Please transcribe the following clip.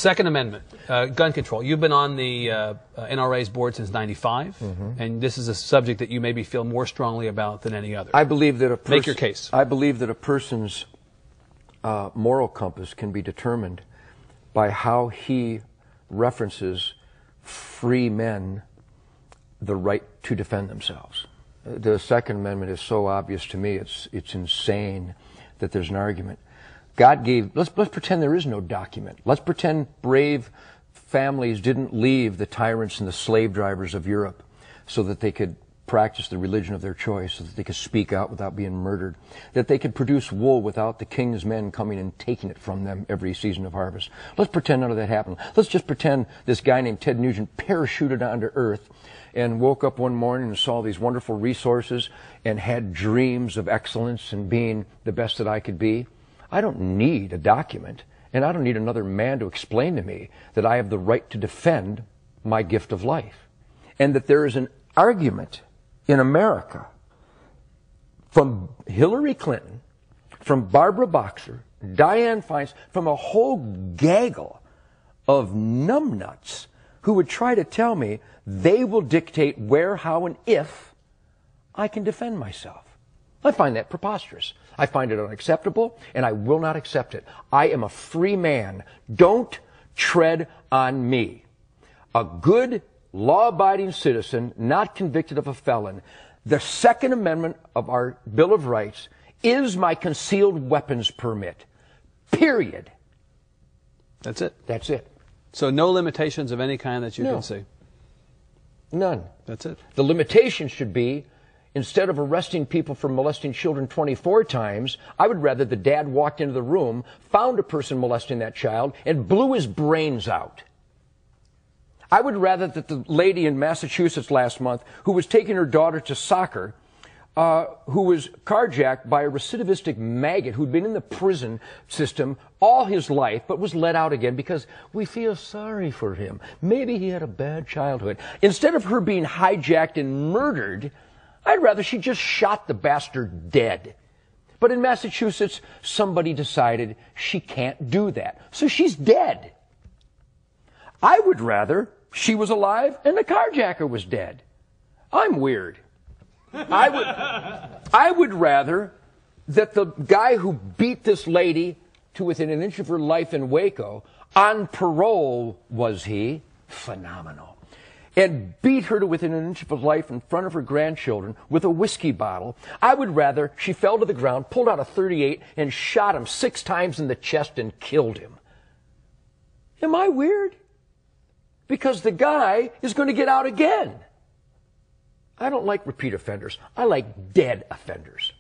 Second Amendment, gun control. You've been on the NRA's board since '95, and this is a subject that you maybe feel more strongly about than any other. I believe that make your case. I believe that a person's moral compass can be determined by how he references free men the right to defend themselves. The Second Amendment is so obvious to me, it's insane that there's an argument. God gave, let's pretend there is no document. Let's pretend brave families didn't leave the tyrants and the slave drivers of Europe so that they could practice the religion of their choice, so that they could speak out without being murdered, that they could produce wool without the king's men coming and taking it from them every season of harvest. Let's pretend none of that happened. Let's just pretend this guy named Ted Nugent parachuted onto Earth and woke up one morning and saw these wonderful resources and had dreams of excellence and being the best that I could be. I don't need a document, and I don't need another man to explain to me that I have the right to defend my gift of life. And that there is an argument in America from Hillary Clinton, from Barbara Boxer, Dianne Feinstein, from a whole gaggle of numbnuts who would try to tell me they will dictate where, how, and if I can defend myself. I find that preposterous. I find it unacceptable, and I will not accept it. I am a free man. Don't tread on me. A good, law-abiding citizen, not convicted of a felon. The Second Amendment of our Bill of Rights is my concealed weapons permit. Period. That's it. That's it. So no limitations of any kind that you can see? None. That's it. The limitation should be, instead of arresting people for molesting children 24 times, I would rather the dad walked into the room, found a person molesting that child, and blew his brains out. I would rather that the lady in Massachusetts last month who was taking her daughter to soccer, who was carjacked by a recidivistic maggot who'd been in the prison system all his life but was let out again because we feel sorry for him. Maybe he had a bad childhood. Instead of her being hijacked and murdered, I'd rather she just shot the bastard dead. But in Massachusetts, somebody decided she can't do that. So she's dead. I would rather she was alive and the carjacker was dead. I'm weird. I would rather that the guy who beat this lady to within an inch of her life in Waco, on parole was he, phenomenal, and beat her to within an inch of her life in front of her grandchildren with a whiskey bottle. I would rather she fell to the ground, pulled out a .38, and shot him 6 times in the chest and killed him. Am I weird? Because the guy is going to get out again. I don't like repeat offenders. I like dead offenders.